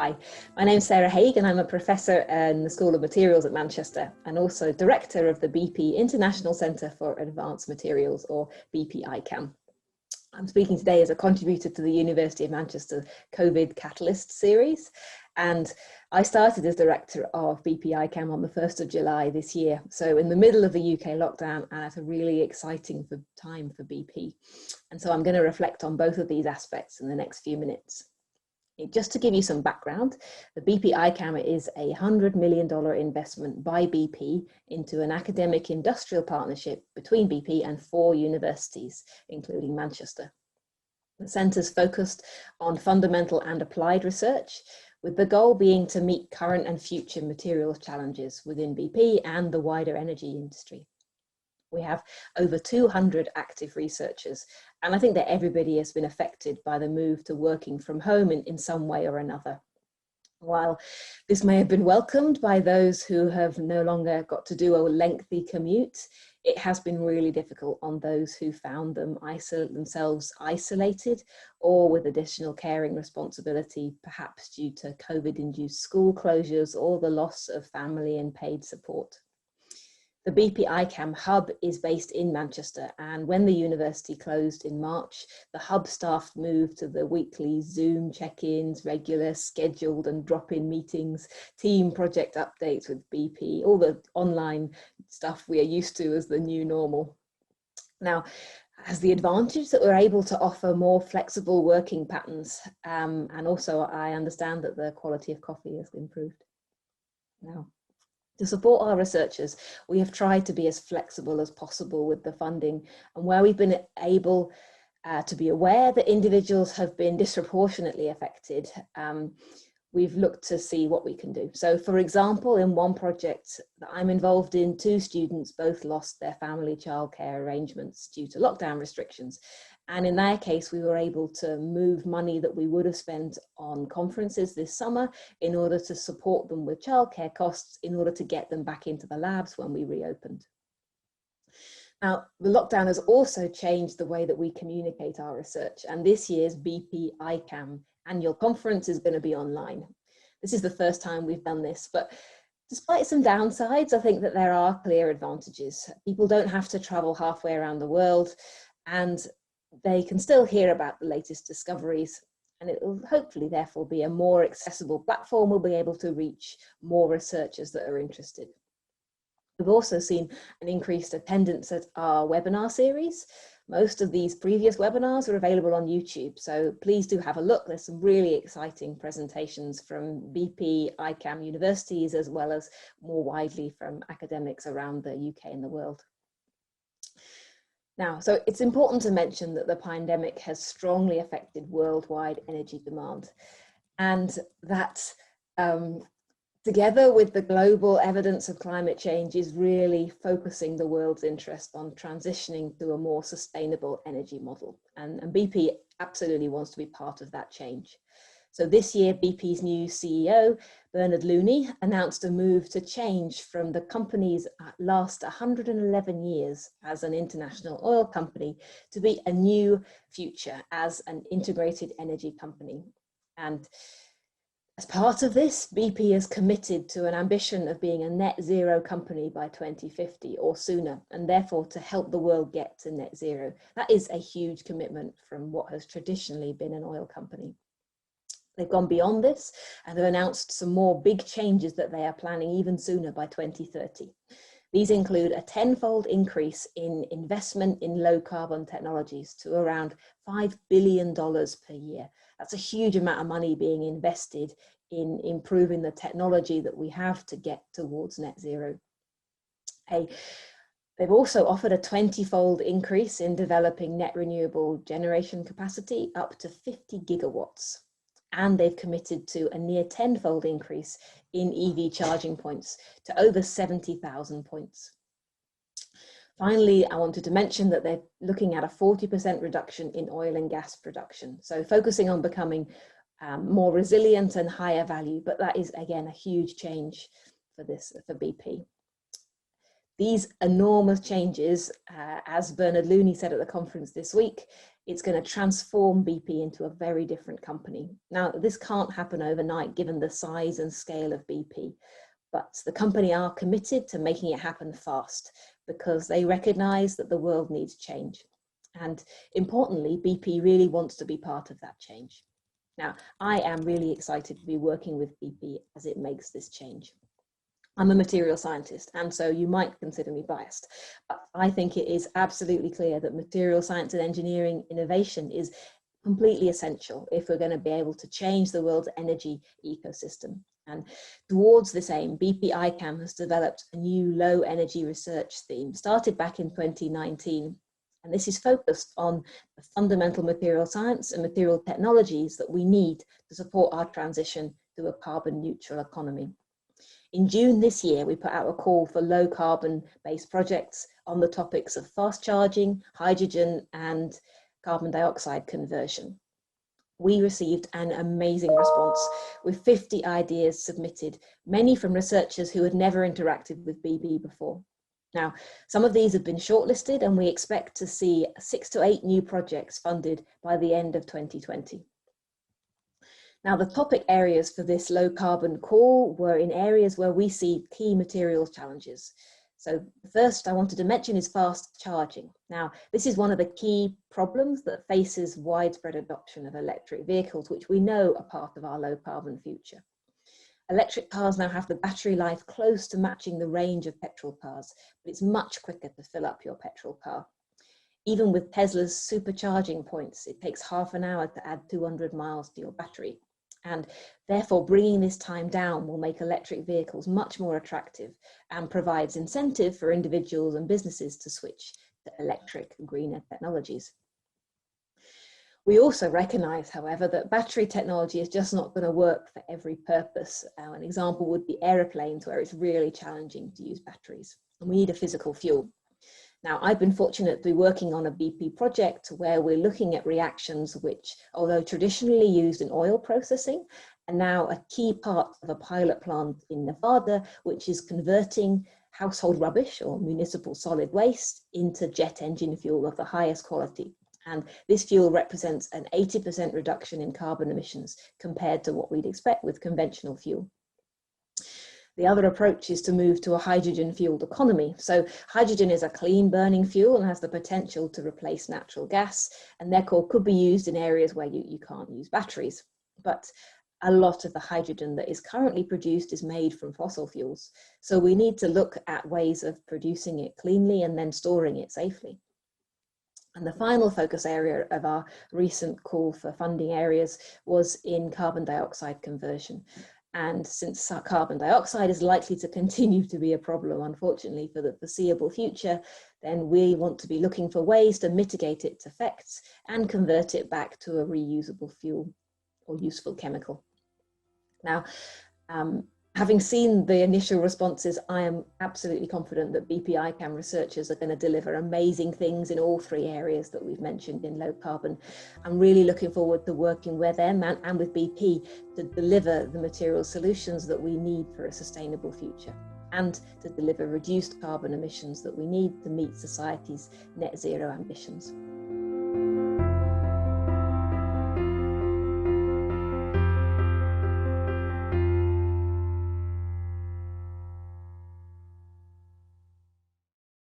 Hi, my name's Sarah Haig and I'm a professor in the School of Materials at Manchester and also director of the BP International Centre for Advanced Materials, or bp-ICAM. I'm speaking today as a contributor to the University of Manchester COVID Catalyst series, and I started as director of bp-ICAM on the 1st of July this year, so in the middle of the UK lockdown and at a really exciting time for BP. And so I'm going to reflect on both of these aspects in the next few minutes. Just to give you some background, the bp-ICAM is a $100 million investment by BP into an academic industrial partnership between BP and 4 universities, including Manchester. The centre's focused on fundamental and applied research, with the goal being to meet current and future materials challenges within BP and the wider energy industry. We have over 200 active researchers, and I think that everybody has been affected by the move to working from home in some way or another. While this may have been welcomed by those who have no longer got to do a lengthy commute, it has been really difficult on those who found themselves isolated or with additional caring responsibility, perhaps due to COVID-induced school closures or the loss of family and paid support. The bp-ICAM hub is based in Manchester, and when the university closed in March, the hub staff moved to the weekly Zoom check-ins, regular scheduled and drop-in meetings, team project updates with BP, all the online stuff we are used to as the new normal. Now, has the advantage that we're able to offer more flexible working patterns, and also I understand that the quality of coffee has improved. Now, to support our researchers, we have tried to be as flexible as possible with the funding, and where we've been able to be aware that individuals have been disproportionately affected, we've looked to see what we can do. So for example, in one project that I'm involved in, 2 students both lost their family childcare arrangements due to lockdown restrictions. And in their case, we were able to move money that we would have spent on conferences this summer in order to support them with childcare costs in order to get them back into the labs when we reopened. Now, the lockdown has also changed the way that we communicate our research, and this year's bp-ICAM annual conference is going to be online. This is the first time we've done this, but despite some downsides, I think that there are clear advantages. People don't have to travel halfway around the world, and they can still hear about the latest discoveries, and it will hopefully therefore be a more accessible platform. We'll be able to reach more researchers that are interested. We've also seen an increased attendance at our webinar series. Most of these previous webinars are available on YouTube, so please do have a look. There's some really exciting presentations from bp-ICAM universities, as well as more widely from academics around the UK and the world. Now, so it's important to mention that the pandemic has strongly affected worldwide energy demand, and that together with the global evidence of climate change is really focusing the world's interest on transitioning to a more sustainable energy model. And BP absolutely wants to be part of that change. So this year, BP's new CEO, Bernard Looney, announced a move to change from the company's last 111 years as an international oil company to be a new future as an integrated energy company. And as part of this, BP is committed to an ambition of being a net zero company by 2050 or sooner, and therefore to help the world get to net zero. That is a huge commitment from what has traditionally been an oil company. They've gone beyond this and have announced some more big changes that they are planning even sooner by 2030. These include a 10-fold increase in investment in low carbon technologies to around $5 billion per year. That's a huge amount of money being invested in improving the technology that we have to get towards net zero. They've also offered a 20-fold increase in developing net renewable generation capacity up to 50 gigawatts. And they've committed to a near 10-fold increase in EV charging points to over 70,000 points. Finally, I wanted to mention that they're looking at a 40% reduction in oil and gas production. So focusing on becoming more resilient and higher value, but that is again a huge change for BP. These enormous changes, as Bernard Looney said at the conference this week, It's going to transform BP into a very different company. Now, this can't happen overnight given the size and scale of BP, but the company are committed to making it happen fast because they recognise that the world needs change. And importantly, BP really wants to be part of that change. Now, I am really excited to be working with BP as it makes this change. I'm a material scientist, and so you might consider me biased, but I think it is absolutely clear that material science and engineering innovation is completely essential if we're going to be able to change the world's energy ecosystem. And towards this aim, bp-ICAM has developed a new low energy research theme, started back in 2019. And this is focused on the fundamental material science and material technologies that we need to support our transition to a carbon neutral economy. In June this year, we put out a call for low carbon based projects on the topics of fast charging, hydrogen, and carbon dioxide conversion. We received an amazing response with 50 ideas submitted, many from researchers who had never interacted with BP before. Now, some of these have been shortlisted and we expect to see 6 to 8 new projects funded by the end of 2020. Now, the topic areas for this low carbon call were in areas where we see key materials challenges. So the first I wanted to mention is fast charging. Now, this is one of the key problems that faces widespread adoption of electric vehicles, which we know are part of our low carbon future. Electric cars now have the battery life close to matching the range of petrol cars, but it's much quicker to fill up your petrol car. Even with Tesla's supercharging points, it takes half an hour to add 200 miles to your battery. And therefore, bringing this time down will make electric vehicles much more attractive and provides incentive for individuals and businesses to switch to electric, greener technologies. We also recognise, however, that battery technology is just not going to work for every purpose. An example would be aeroplanes, where it's really challenging to use batteries, and we need a physical fuel. Now, I've been fortunate to be working on a BP project where we're looking at reactions which, although traditionally used in oil processing, are now a key part of a pilot plant in Nevada, which is converting household rubbish or municipal solid waste into jet engine fuel of the highest quality. And this fuel represents an 80% reduction in carbon emissions compared to what we'd expect with conventional fuel. The other approach is to move to a hydrogen-fueled economy. So hydrogen is a clean burning fuel and has the potential to replace natural gas, and therefore could be used in areas where you can't use batteries. But a lot of the hydrogen that is currently produced is made from fossil fuels. So we need to look at ways of producing it cleanly and then storing it safely. And the final focus area of our recent call for funding areas was in carbon dioxide conversion. And since carbon dioxide is likely to continue to be a problem, unfortunately, for the foreseeable future, then we want to be looking for ways to mitigate its effects and convert it back to a reusable fuel or useful chemical. Now, having seen the initial responses, I am absolutely confident that bp-ICAM researchers are going to deliver amazing things in all 3 areas that we've mentioned in low carbon. I'm really looking forward to working with them and with BP to deliver the material solutions that we need for a sustainable future and to deliver reduced carbon emissions that we need to meet society's net zero ambitions.